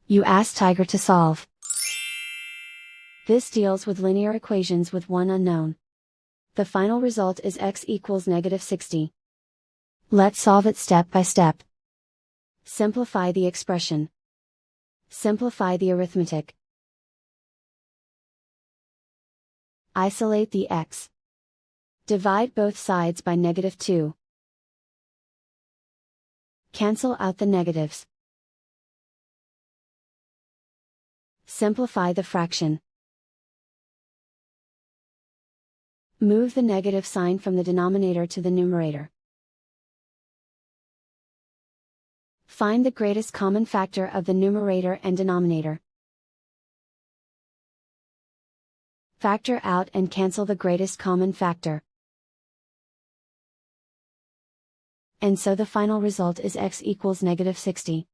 You ask Tiger to solve. This deals with linear equations with one unknown. The final result is x equals -60. Let's solve it step by step. Simplify the expression. Simplify the arithmetic. Isolate the x. Divide both sides by -2. Cancel out the negatives. Simplify the fraction. Move the negative sign from the denominator to the numerator. Find the greatest common factor of the numerator and denominator. Factor out and cancel the greatest common factor. And so the final result is x equals -60.